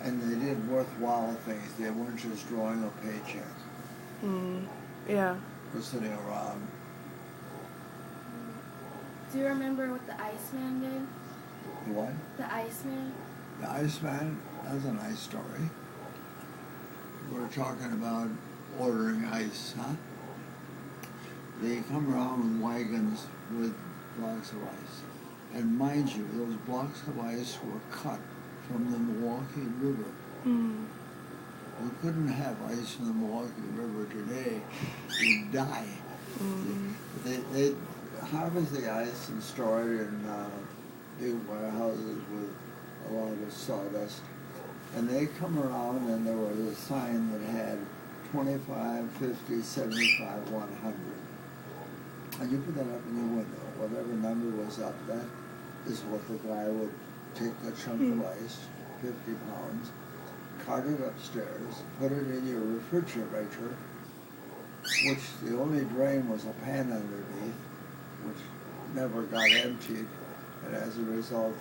And they did worthwhile things. They weren't just drawing a paycheck. Yeah. For sitting around. Do you remember what the Iceman did? The what? The Iceman? The Iceman, that's a nice story. We're talking about ordering ice, huh? They come around with wagons with blocks of ice. And mind you, those blocks of ice were cut from the Milwaukee River. You couldn't have ice in the Milwaukee River today. You'd die. They harvest the ice and store it in big warehouses with a lot of sawdust. And they come around and there was a sign that had 25, 50, 75, 100. And you put that up in your window. Whatever number was up, that is what the guy would take a chunk of ice, 50 pounds, cart it upstairs, put it in your refrigerator, which the only drain was a pan underneath, which never got emptied, and as a result,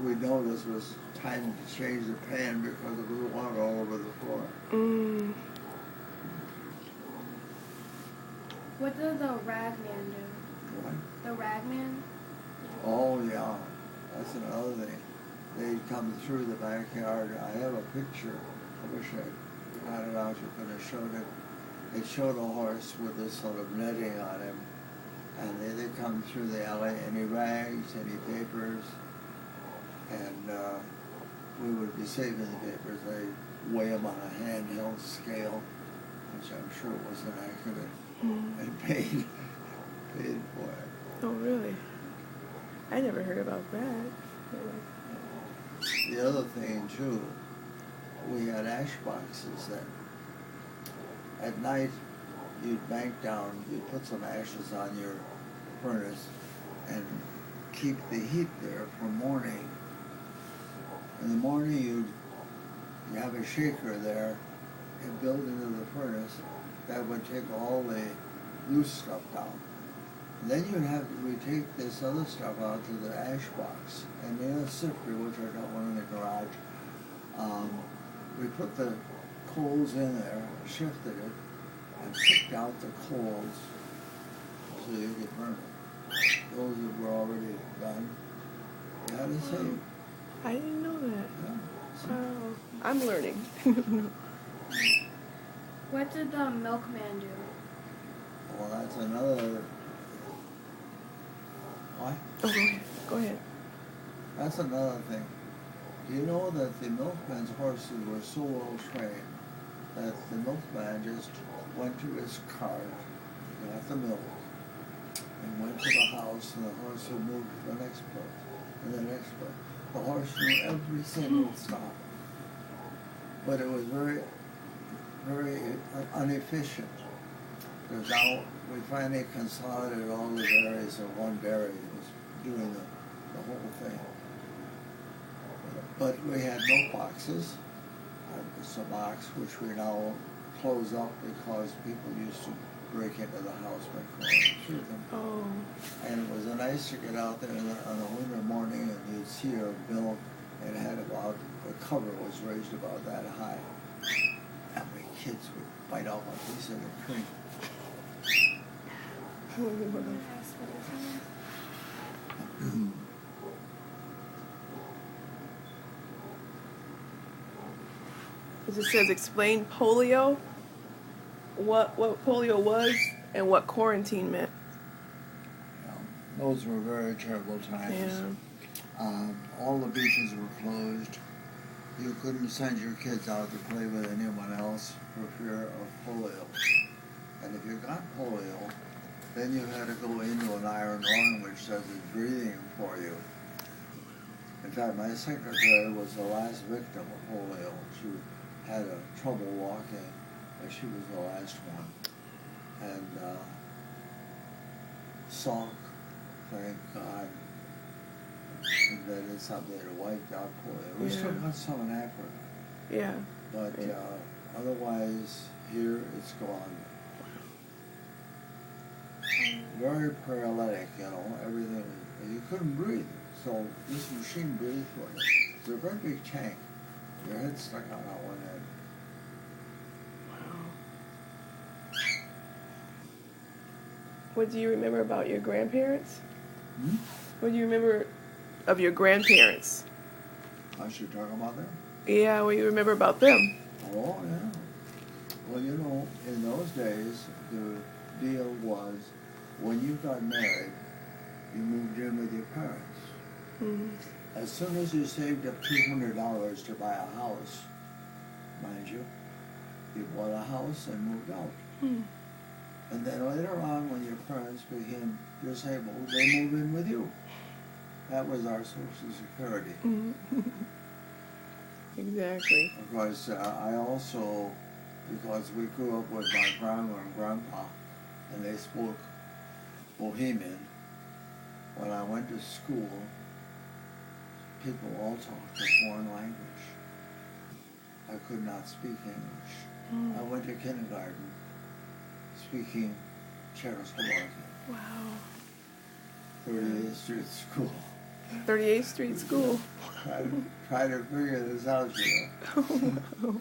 we noticed it was time to change the pan because there was water all over the floor. What did the Ragman do? What? The Ragman? Oh, yeah. That's another thing. They'd come through the backyard. I have a picture. I wish I got it out. You could have showed it. It showed a horse with this sort of netting on him. And they'd come through the alley, any rags, any papers. And we would be saving the papers. They'd weigh them on a handheld scale, which I'm sure was an accident. And paid for it. Oh, really? I never heard about that. The other thing, too, we had ash boxes then. At night, you'd bank down, you'd put some ashes on your furnace and keep the heat there for morning. In the morning, you have a shaker there and built into the furnace that would take all the loose stuff down. And then we take this other stuff out to the ash box, and in a sifter, which I got one in the garage, we put the coals in there, shifted it, and picked out the coals so you could burn them. Those that were already done, you had to save. I didn't know that. Yeah. Wow. I'm learning. What did the Milkman do? Well, that's another... What? Oh, go ahead. That's another thing. You know that the milkman's horses were so well trained that the milkman just went to his cart, got the milk, and went to the house, and the horse would move to the next place, and the next place. The horse knew every single stop. But it was very, very inefficient. Because now we finally consolidated all the dairies in one dairy that was doing the whole thing. But we had milk boxes. It's a box which we now close up because people used to break into the house by crawling through them. Oh. And it was nice to get out there on a winter morning and you'd see a milk and it had about, the cover was raised about that high. How many kids would bite off a piece of the cream? It just says explain polio, what polio was, and what quarantine meant. Yeah, those were very terrible times. Yeah. All the beaches were closed. You couldn't send your kids out to play with anyone else for fear of polio. And if you got polio, then you had to go into an iron lung which does the breathing for you. In fact, my secretary was the last victim of polio. She had trouble walking, but she was the last one. And Salk, thank God, invented something that wiped out polio. We still got some in Africa. Yeah. But otherwise, here it's gone. Very paralytic, everything. You couldn't breathe. So this machine breathed for you. It's a very big tank. Your head stuck out on one end. What do you remember about your grandparents? Hmm? What do you remember of your grandparents? I should talk about that? Yeah, what do you remember about them? Oh, yeah. Well, you know, in those days, the deal was when you got married, you moved in with your parents. Mm. As soon as you saved up $200 to buy a house, mind you bought a house and moved out. Mm. And then later on, when your parents became disabled, they moved in with you. That was our Social Security. Mm. Exactly. Of course, I also, because we grew up with my grandma and grandpa, and they spoke Bohemian, when I went to school, people all talked a foreign language. I could not speak English. Mm. I went to kindergarten speaking Czechoslovakian. Wow. 38th Street School. 38th Street School. Try to figure this out, you know. Oh,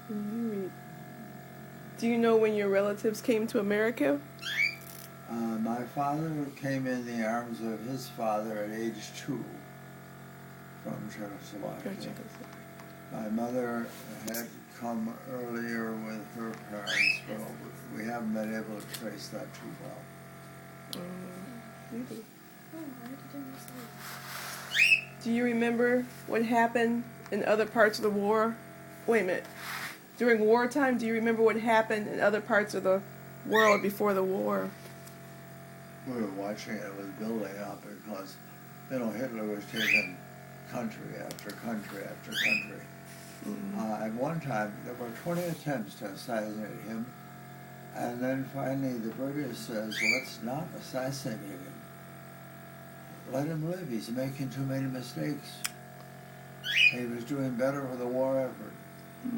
wow. Do you know when your relatives came to America? My father came in the arms of his father at age 2 from Czechoslovakia. My mother had come earlier with her parents, but we haven't been able to trace that too well. Really? Oh, why didn't you say that? Do you remember what happened in other parts of the war? Wait a minute. During wartime, do you remember what happened in other parts of the world before the war? We were watching it was building up because, you know, Hitler was taking country after country after country. Mm-hmm. At one time, there were 20 attempts to assassinate him, and then finally the British says, let's not assassinate him. Let him live. He's making too many mistakes. And he was doing better for the war effort,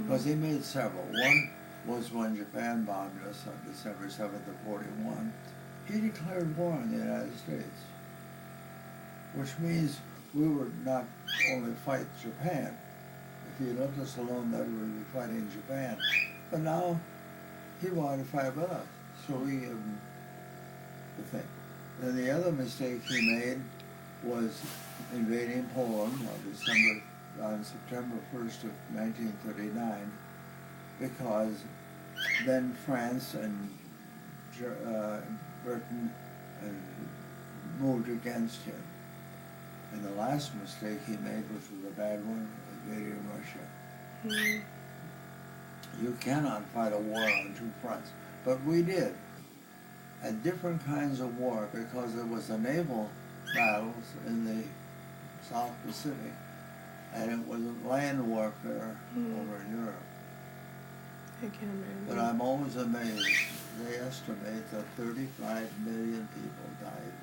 because he made several. One was when Japan bombed us on December 7th of 41. He declared war on the United States, which means we would not only fight Japan. If he left us alone, then we would be fighting Japan. But now, he wanted to fight with us, so we gave him the thing. Then the other mistake he made was invading Poland on September 1st of 1939, because then France and Britain moved against him. And the last mistake he made, which was a bad one, invading Russia. Mm. You cannot fight a war on two fronts. But we did. And different kinds of war, because there was the naval battles in the South Pacific, and it was land warfare over in Europe. I can't imagine. But I'm always amazed. They estimate that 35 million people died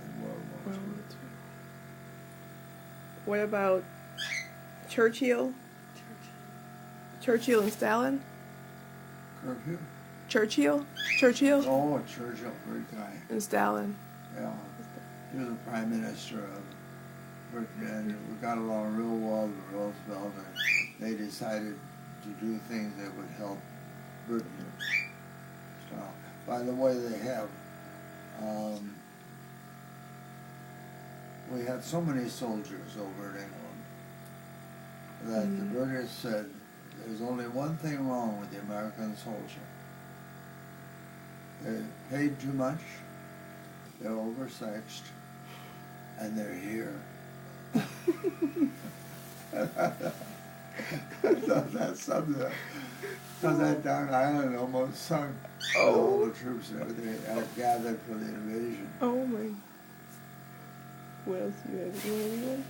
in World War II. What about Churchill? Churchill and Stalin? Curfew? Churchill? Oh, Churchill, great guy. And Stalin. Yeah. He was the Prime Minister of Britain, and we got along real well with Roosevelt, and they decided to do things that would help Britain. So, by the way, they have. We had so many soldiers over in England that the British said there's only one thing wrong with the American soldier. They're paid too much, they're oversexed, and they're here. That's something because that darn island almost sunk. All the troops and everything had gathered for the invasion. Oh my. What else do you have? Anyone?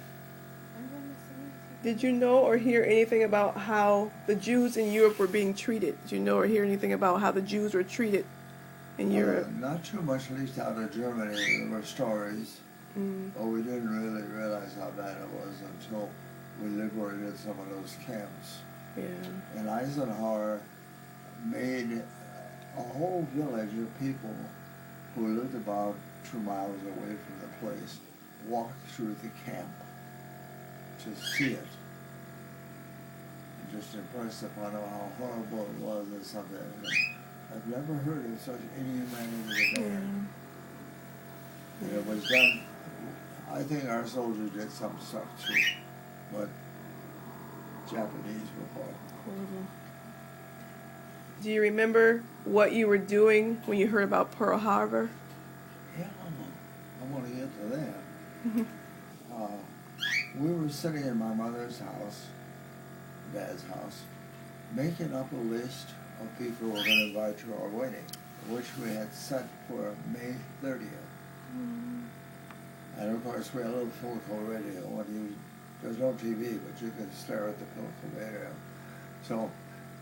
Did you know or hear anything about how the Jews in Europe were being treated? Did you know or hear anything about how the Jews were treated in Europe? Not too much, at least out of Germany. There were stories, but we didn't really realize how bad it was until we liberated some of those camps. Yeah. And Eisenhower made a whole village of people who lived about 2 miles away from the place walk through the camp to see it. just impressed upon him how horrible it was and something. I've never heard of such inhumanity there. And it was done, I think our soldiers did some stuff too, but Japanese were horrible. Horrible. Do you remember what you were doing when you heard about Pearl Harbor? Yeah, I want to get to that. We were sitting in my mother's house, Dad's house, making up a list of people who were going to invite to our wedding, which we had set for May 30th. And of course, we had a little Philco radio. There's no TV, but you could stare at the Philco radio. So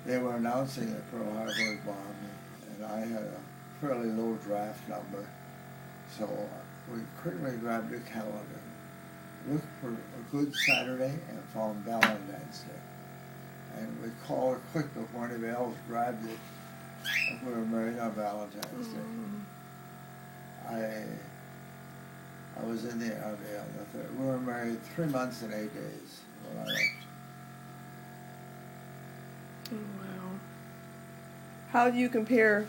they were announcing that Pearl Harbor was bombed, and I had a fairly low draft number. So we quickly grabbed a calendar, looked for a good Saturday, and found Valentine's Day. And we called it quick before anybody else grabbed it. And we were married on Valentine's Day. I was in the Army on the 3rd. We were married 3 months and 8 days when I left. Oh, wow. How do you compare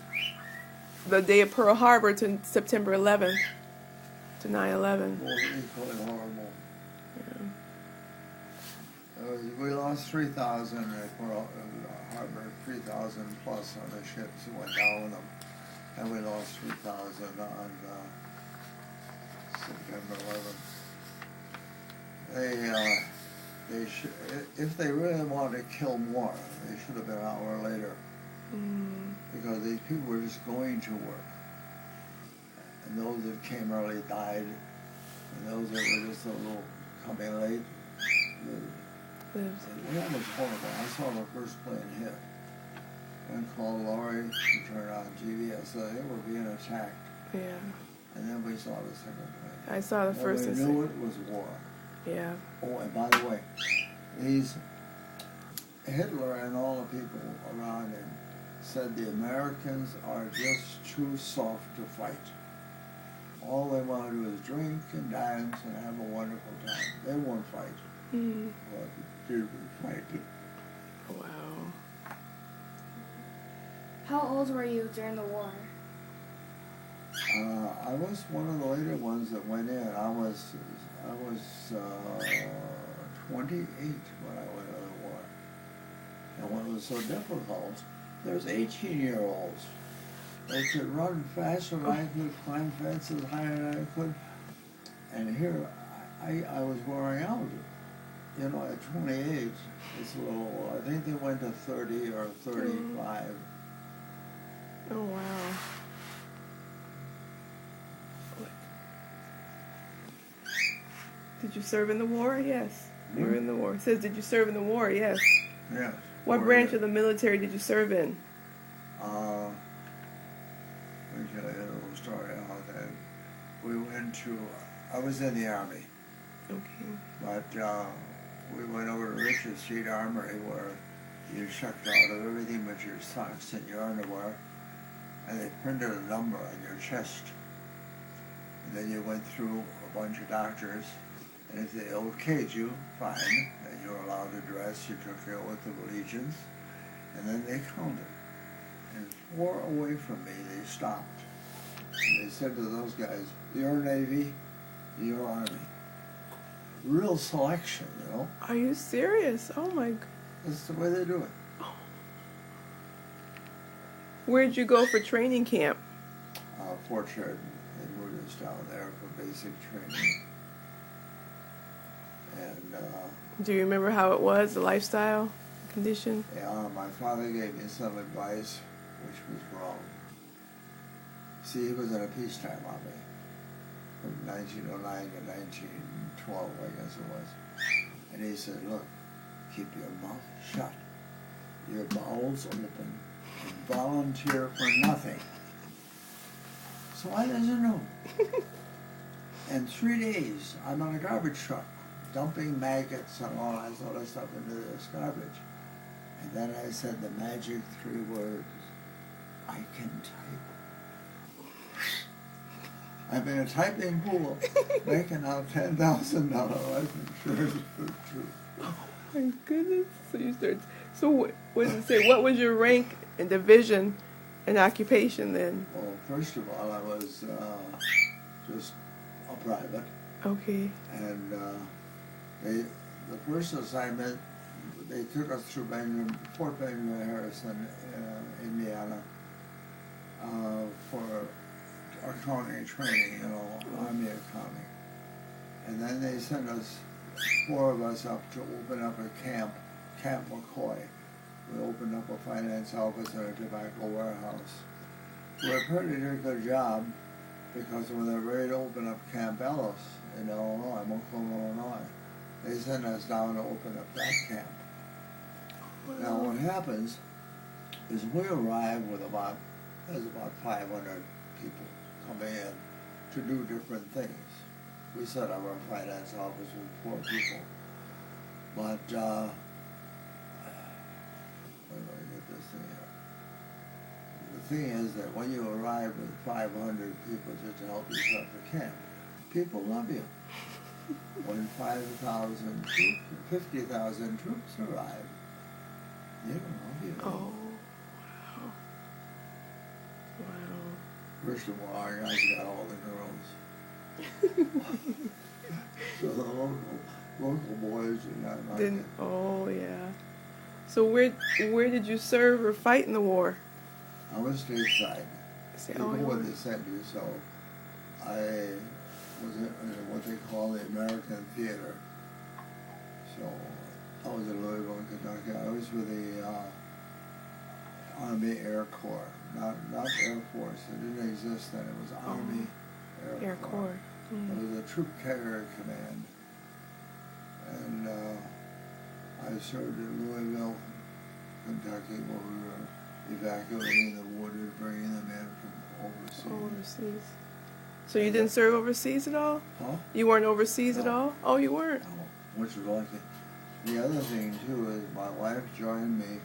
the day of Pearl Harbor to September 11th, to 9/11? Both equally horrible. Yeah. We lost 3,000 at Pearl Harbor, 3,000 plus on the ships that went down with them. And we lost 3,000 on September 11th. If they really wanted to kill more, they should have been an hour later. Because these people were just going to work. And those that came early died. And those that were just a little coming late lived. It was horrible. I saw the first plane hit. And called Laurie, she turned on TV. I said, they were being attacked. Yeah. And then we saw the second plane. I saw the first and We second. knew it was war. Yeah. Oh, and by the way, Hitler and all the people around him said the Americans are just too soft to fight. All they want to do is drink and dance and have a wonderful time. They won't fight. But did we fight? Wow. How old were you during the war? I was one of the later ones that went in. I was 28 when I went to the war. And what was so difficult, there's 18-year-olds. They could run faster than I could, climb fences higher than I could. And here, I was wearing out. You know, at 28, it's a little, I think they went to 30 or 35. Oh, wow. Did you serve in the war? Yes. You were in the war. It says, did you serve in the war? Yes. Yes. What branch of the military did you serve in? Let me tell you a little story about that. We went to, I was in the Army, Okay. but we went over to Richard Street Armory where you checked out of everything but your socks and your underwear, and they printed a number on your chest. And then you went through a bunch of doctors, and if they okayed you, fine, then you were allowed to dress, you took your oath of allegiance, and then they counted. And 4 away from me, they stopped. And they said to those guys, you're Navy, you're Army. Real selection, you know? Are you serious? Oh my God. That's the way they do it. Where'd you go for training camp? Fort Sheridan. They moved us down there for basic training. And, Do you remember how it was, the lifestyle, condition? yeah, my father gave me some advice, which was wrong. See, he was in a peacetime army from 1909 to 1912, I guess it was. And he said, look, keep your mouth shut, your bowels open, and volunteer for nothing. So I doesn't know. In 3 days, I'm on a garbage truck, dumping maggots and all that sort of stuff into this garbage. And then I said the magic 3 words, I can type. I've been a typing pool, making out $10,000 life insurance for true. My goodness. So you started. So what did it say? What was your rank and division and occupation then? Well, first of all, I was just a private, Okay. and the first assignment, they took us through Fort Benjamin Harrison, Indiana, for accounting training, Army accounting. And then they sent us, 4 of us, up to open up a camp, Camp McCoy. We opened up a finance office and a tobacco warehouse. We apparently did a good job, because when they were ready to open up Camp Ellis in Illinois, Oklahoma, Illinois, they sent us down to open up that camp. Now what happens is we arrive with there's about 500 people coming in to do different things. We set up our finance office with 4 people. But, where do I get this thing here? The thing is that when you arrive with 500 people just to help you set up the camp, people love you. When 5,000 troops, 50,000 troops arrive, you don't love you. Oh, wow. Wow. First of all, our guys got all the girls. So the local boys did not like it. Oh, yeah. So where did you serve or fight in the war? I was stateside. Say, You go oh, where they sent you, so I was in what they call the American Theater. So I was in Louisville, Kentucky. I was with the Army Air Corps, not Air Force. It didn't exist then. It was Army Air Corps. Mm. It was a Troop Carrier Command, and I served in Louisville, Kentucky, where we were evacuating the wounded, bringing them in from overseas. Overseas. So you didn't serve overseas at all? Huh? You weren't overseas at No. all? Oh, you weren't? No, which was lucky. The other thing, too, is my wife joined me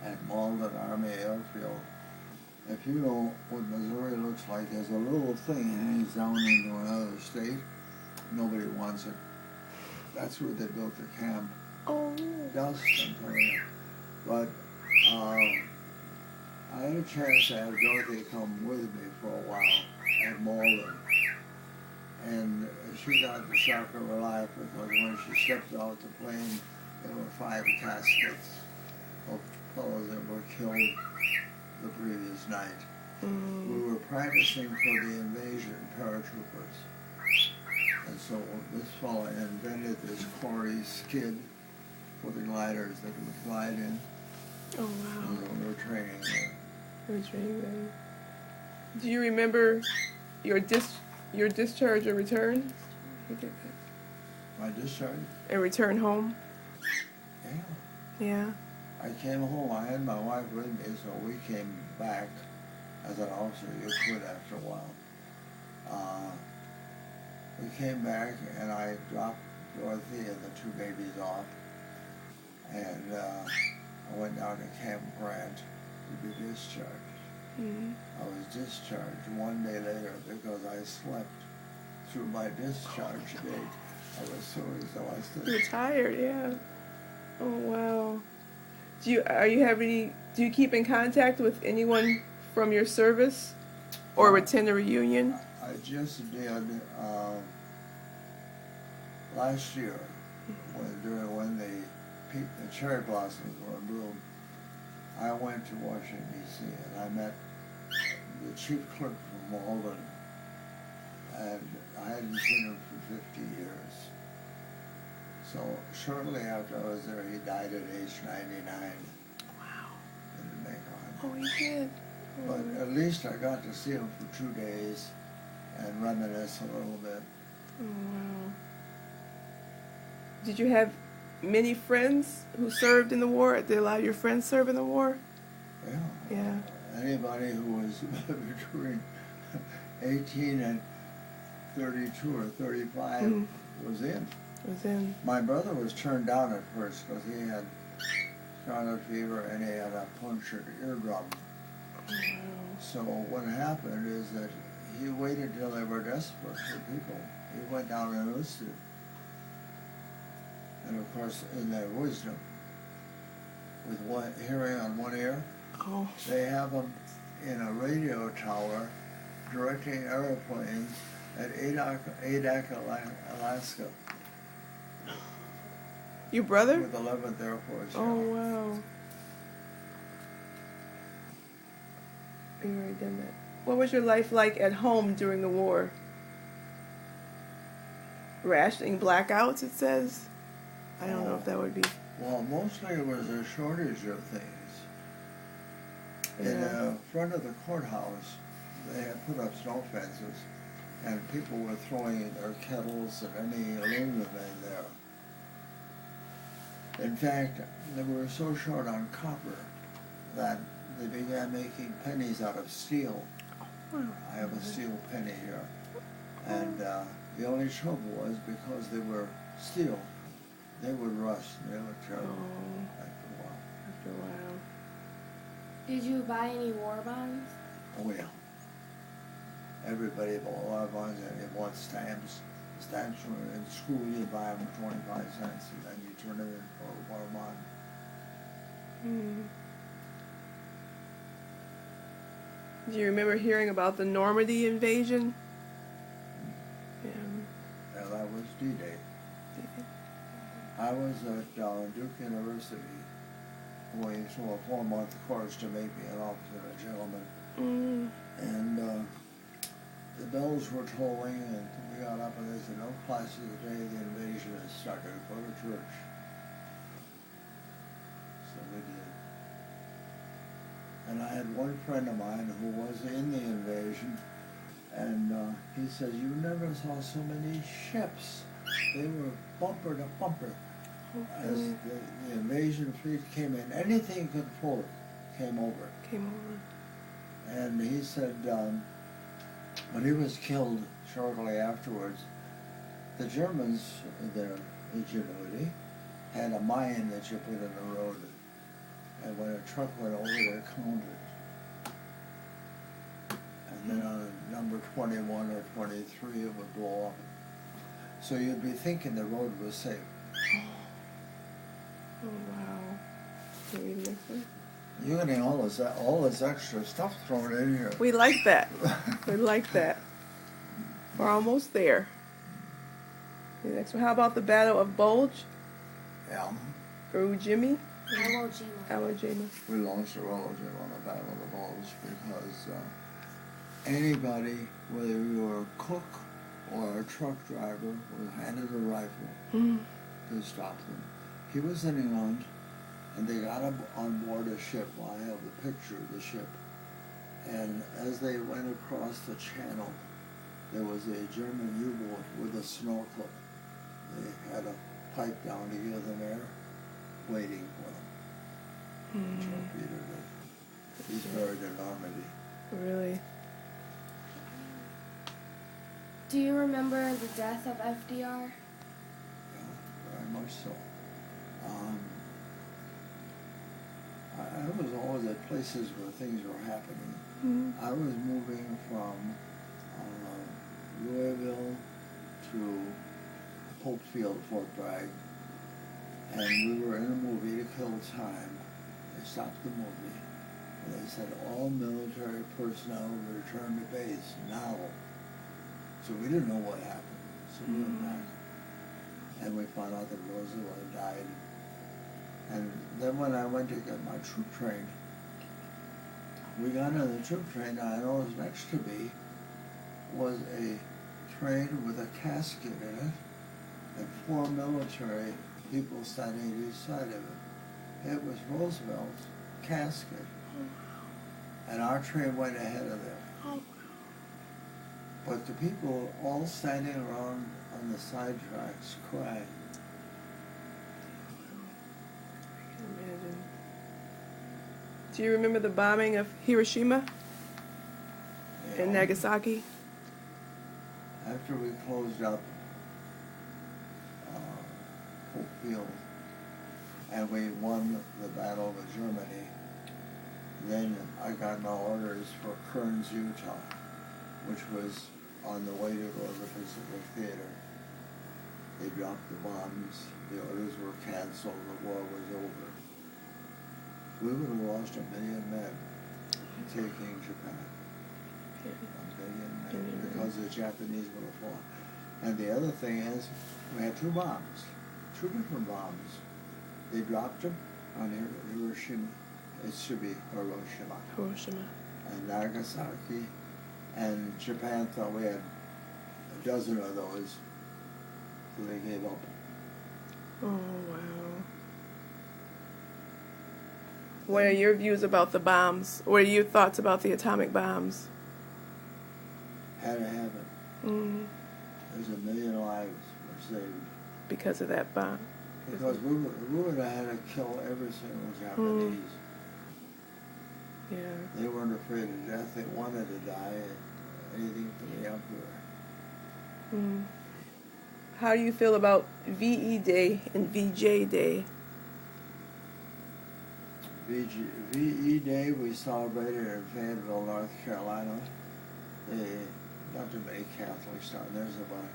at Malden Army Airfield. If you know what Missouri looks like, there's a little thing that hangs down into another state. Nobody wants it. That's where they built the camp. Oh. Dust, I'm telling you. But I had a chance to have Dorothy come with me for a while at Malden. And she got the shock of her life, because when she stepped out the plane, there were 5 caskets of fellows that were killed the previous night. Mm. We were practicing for the invasion paratroopers. And so this fellow invented this Corey skid for the gliders that would glide in. Oh, wow. And we were training there. Do you remember your discharge or return? You did that. My discharge? And return home? Yeah. Yeah. I came home. I had my wife with me, so we came back. As an officer, you could after a while. We came back, and I dropped Dorothy and the 2 babies off, and I went down to Camp Grant to be discharged. Mm-hmm. I was discharged 1 day later because I slept through my discharge date. I was so exhausted. You were tired, yeah. Oh, wow. Do you keep in contact with anyone from your service or attend a reunion? I just did last year when the cherry blossoms were in bloom. I went to Washington, D.C., and I met the chief clerk from Malden, and I hadn't seen him for 50 years. So shortly after I was there, he died at age 99. Wow. Didn't make it. Oh, he did. Oh. But at least I got to see him for 2 days and reminisce a little bit. Oh, wow. Did you have many friends who served in the war? Did a lot of your friends serve in the war? Yeah. Yeah. Anybody who was between 18 and 32 or 35 was in. Was in. My brother was turned down at first because he had scarlet fever and he had a punctured eardrum. Wow. So what happened is that he waited till they were desperate for people. He went down and enlisted. And of course, in their wisdom, with one hearing on one ear. Oh. They have them in a radio tower directing airplanes at Adak, Alaska, Your brother? with 11th Air Force. Oh, yeah. wow. You already done that. What was your life like at home during the war? Rationing, blackouts, it says. I don't know if that would be. Well, mostly it was a shortage of things. In Yeah. the front of the courthouse, they had put up snow fences, and people were throwing their kettles and any aluminum in there. In fact, they were so short on copper that they began making pennies out of steel. Wow. I have a steel penny here. And the only trouble was because they were steel, they would rust. They were terrible Oh. after a while. After a while. Did you buy any war bonds? Oh yeah. Everybody bought a lot of bonds and they bought stamps. Stamps were in school, you buy them for 25 cents and then you turn it in for a war bond. Hmm. Do you remember hearing about the Normandy invasion? Yeah. Now that was D-Day. I was at Duke University going through a 4-month course to make me an officer and a gentleman. Mm. And the bells were tolling and we got up and they said, no classes today, the invasion has started, go to church. So we did. And I had one friend of mine who was in the invasion, and he said, you never saw so many ships. They were bumper to bumper. As the invasion fleet came in, anything could float came over. Came over. And he said, when he was killed shortly afterwards, the Germans, their ingenuity, had a mine that you put in the road. And when a truck went over, they counted it. And then on number 21 or 23, it would blow up. So you'd be thinking the road was safe. Oh, wow. Can you read the next one? You're getting all this extra stuff thrown in here. We like that. We like that. We're almost there. The next one. How about the Battle of Bulge? Yeah. Or Jimmy? Iwo Jima. Iwo Jima. We lost a relative on the Battle of the Bulge because anybody, whether you were a cook or a truck driver, was handed a rifle to stop them. He was in England, and they got him on board a ship. Well, I have the picture of the ship. And as they went across the channel, there was a German U-boat with a snorkel. They had a pipe down to give them air, waiting for them. Torpedoed it. He's buried in Normandy. Really? Do you remember the death of FDR? Yeah, very much so. I was always at places where things were happening. I was moving from Louisville to Hopefield, Fort Bragg, and we were in a movie to kill time. They stopped the movie, and they said all military personnel return to base now. So we didn't know what happened, so we went back. And we found out that Roosevelt had died. And then when I went to get my troop train, we got on the troop train, and I noticed next to me was a train with a casket in it, and 4 military people standing at each side of it. It was Roosevelt's casket. And our train went ahead of them. But the people all standing around on the side tracks crying. I can imagine. Do you remember the bombing of Hiroshima and Nagasaki? After we closed up Hopefield and we won the Battle of Germany, then I got my orders for Kearns, Utah, which was on the way to go to the Pacific Theater. They dropped the bombs, the orders were canceled, the war was over. we would have lost 1 million men taking Japan. Yeah. 1 million men, because the Japanese would have fought. And the other thing is, we had 2 bombs, 2 different bombs. They dropped them on Hiroshima. It should be Hiroshima. Hiroshima. And Nagasaki. And Japan thought we had a dozen of those, so they gave up. Oh, wow. What are your views about the bombs? What are your thoughts about the atomic bombs? Had to happen. Mm. There's 1 million lives were saved. Because of that bomb. Because we would have had to kill every single Japanese. Yeah. They weren't afraid of death. They wanted to die. Anything for the emperor. Mm. How do you feel about VE Day and VJ Day? VE Day we celebrated in Fayetteville, North Carolina. Not too many Catholics down there. There's about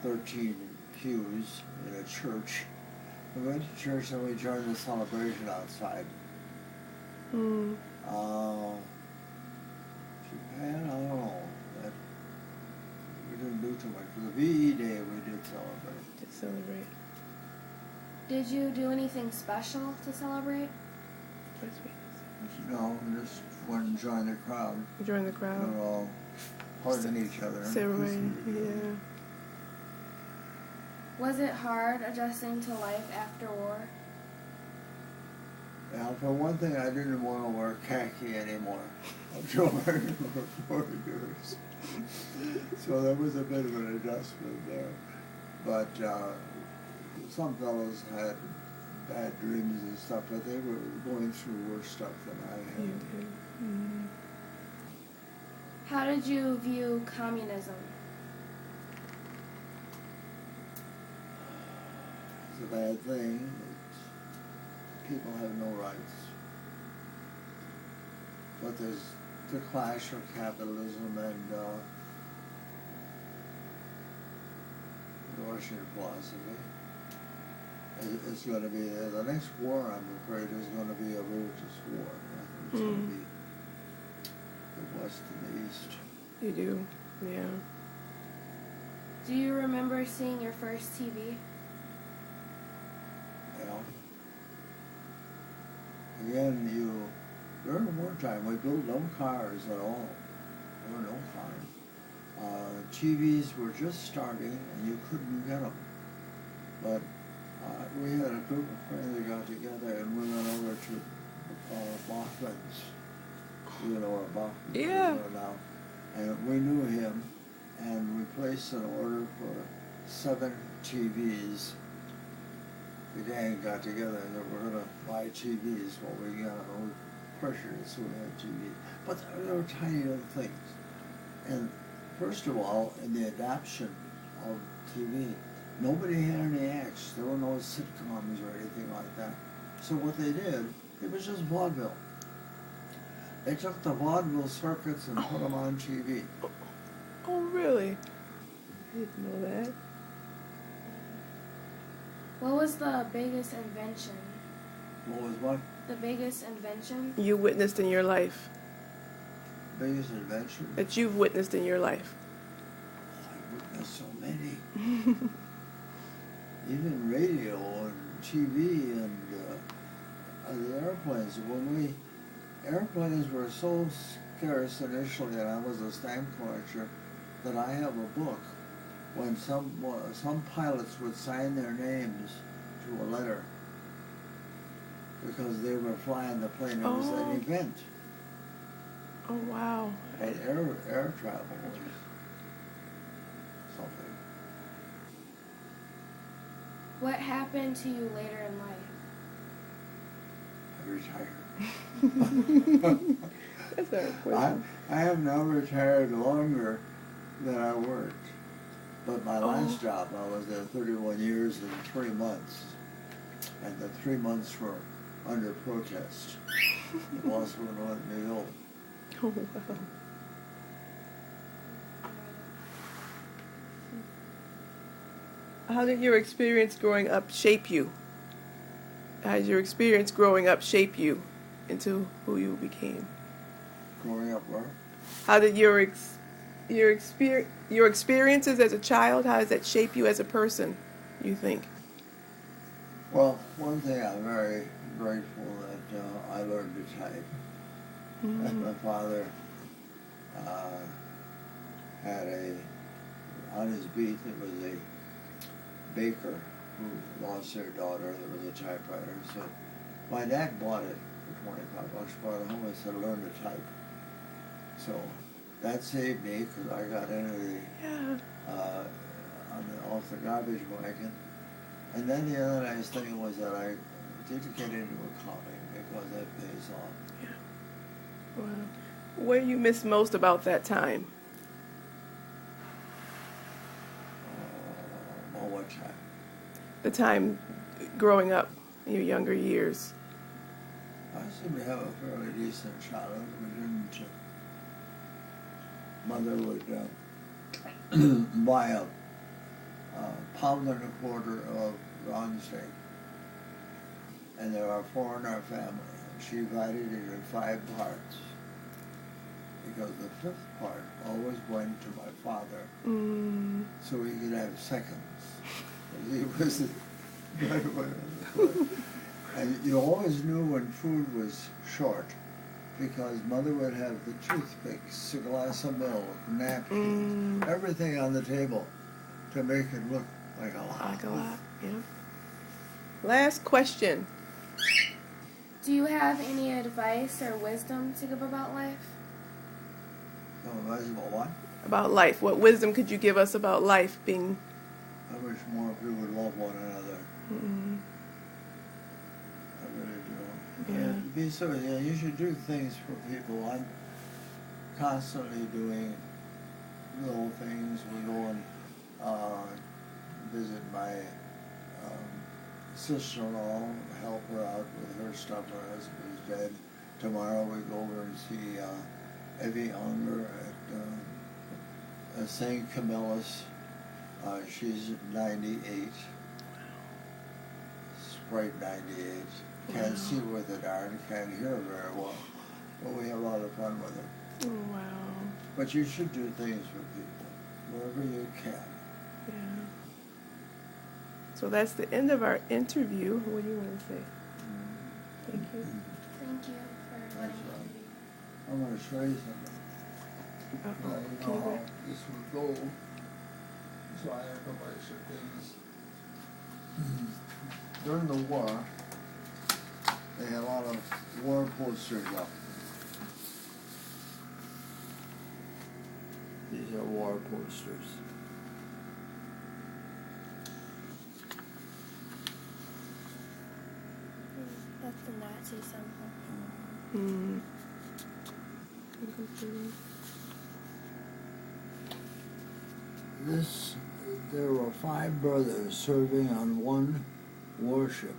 13 pews in a church. We went to church and we joined the celebration outside. Mm. Japan, I don't know. We didn't do too much. For the VE Day, we did celebrate. To celebrate. Did you do anything special to celebrate? No, we just went and joined the crowd. You joined the crowd? We were all hugging each other. Celebrating, yeah. Was it hard adjusting to life after war? Now, for one thing, I didn't want to wear khaki anymore. I've been wearing it for 40 years. So there was a bit of an adjustment there. But some fellows had bad dreams and stuff, but they were going through worse stuff than I had. Mm-hmm. How did you view communism? It's a bad thing. People have no rights. But there's the clash of capitalism and Russian philosophy. It's going to be the next war. I'm afraid is going to be a religious war. It's going to be the West and the East. You do, yeah. Do you remember seeing your first TV? Yeah. Again, during wartime, we built no cars at all. There were no cars. TVs were just starting, and you couldn't get them. But we had a group of friends that got together, and we went over to Bachman's. You know where Bachman's Yeah. is now. And we knew him, and we placed an order for 7 TVs. The gang got together and said, we're going to buy TVs. Well, we got a whole pressure, so we had TVs. But there were tiny little things. And first of all, in the adoption of TV, nobody had any acts. There were no sitcoms or anything like that. So what they did, it was just vaudeville. They took the vaudeville circuits and put them on TV. Oh, really? I didn't know that. What was the biggest invention? What was what? The biggest invention? You witnessed in your life. Biggest invention? That you've witnessed in your life. I witnessed so many. Even radio and TV and the airplanes. Airplanes were so scarce initially, and I was a stamp collector, that I have a book when some pilots would sign their names to a letter because they were flying the plane. It was an event. Oh, wow. But air travel was something. What happened to you later in life? I retired. That's not a question. I have now retired longer than I worked. But my last job, I was there 31 years and 3 months. And the 3 months were under protest. The boss wouldn't let me go. Oh, wow. How did your experience growing up shape you? How did your experience growing up shape you? into who you became? Growing up where? How did your experiences as a child, how does that shape you as a person, you think? Well, one thing I'm very grateful that I learned to type. Mm-hmm. My father had on his beat, there was a baker who lost their daughter that was a typewriter. So my dad bought it for $25, brought it home and said, learn to type. So that saved me because I got into off the garbage wagon. And then the other nice thing was that I did get into accounting because that pays off. Yeah. Wow. What do you miss most about that time? Well, what time? The time growing up, in your younger years. I seem to have a fairly decent childhood. We didn't. Mother would buy a pound and a quarter of round steak, and there are four in our family, and she divided it in 5 parts because the 5th part always went to my father, so he could have seconds. He was the breadwinner. And you always knew when food was short because Mother would have the toothpicks, a glass of milk, napkins, everything on the table to make it look like a lot. Like a lot, yeah. Last question. Do you have any advice or wisdom to give about life? Advice about what? About life. What wisdom could you give us about life being? I wish more people would love one another. Mm-hmm. I really do. Yeah. Be so. Yeah, you should do things for people. I'm constantly doing little things. We go and visit my sister-in-law, help her out with her stuff. Her husband is dead. Tomorrow we go over and see Evie Unger at St. Camillus. She's 98. Sprite 98. Can't see with it, darn. Can't hear very well. But we have a lot of fun with her. Oh, wow. But you should do things for people, wherever you can. Yeah. So that's the end of our interview. What do you want to say? Thank you. Thank you for letting me interview. I'm going to show you something. Now you Can know you how go? this would go. So I have a bunch of things. During the war, they had a lot of war posters up. These are war posters. That's the Nazi symbol. Mm. There were 5 brothers serving on one warship.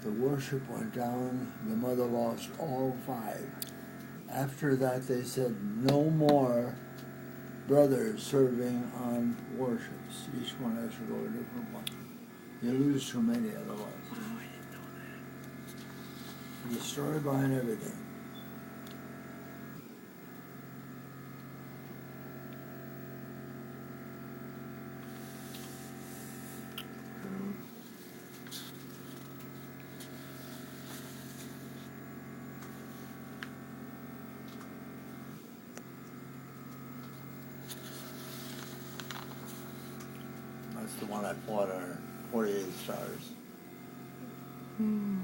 The warship went down, the mother lost all 5. After that they said no more brothers serving on warships. Each one has to go to a different one. You lose too many otherwise. Wow, I didn't know that. There's a story behind everything. That's the one I fought on 48 stars. Mm.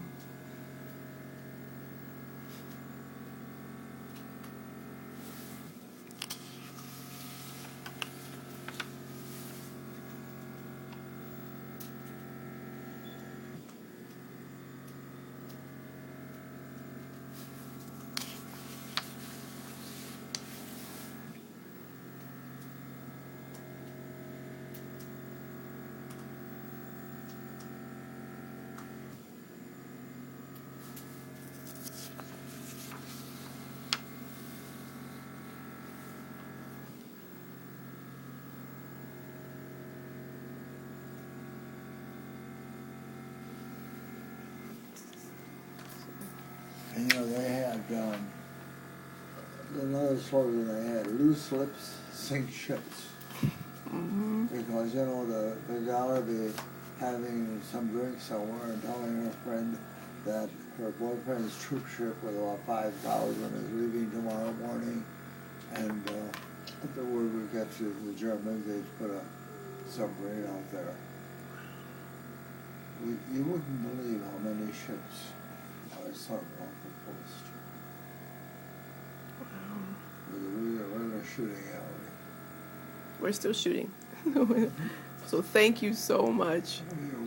another slogan they had: "Loose lips sink ships." Mm-hmm. Because the gal would be having some drink somewhere and telling her friend that her boyfriend's troop ship with about 5,000 is leaving tomorrow morning, and if the word would get to the Germans, they'd put a submarine out there. You wouldn't believe how many ships are sunk off the coast. Wow. With a regular shooting alley. We're still shooting. So thank you so much. You're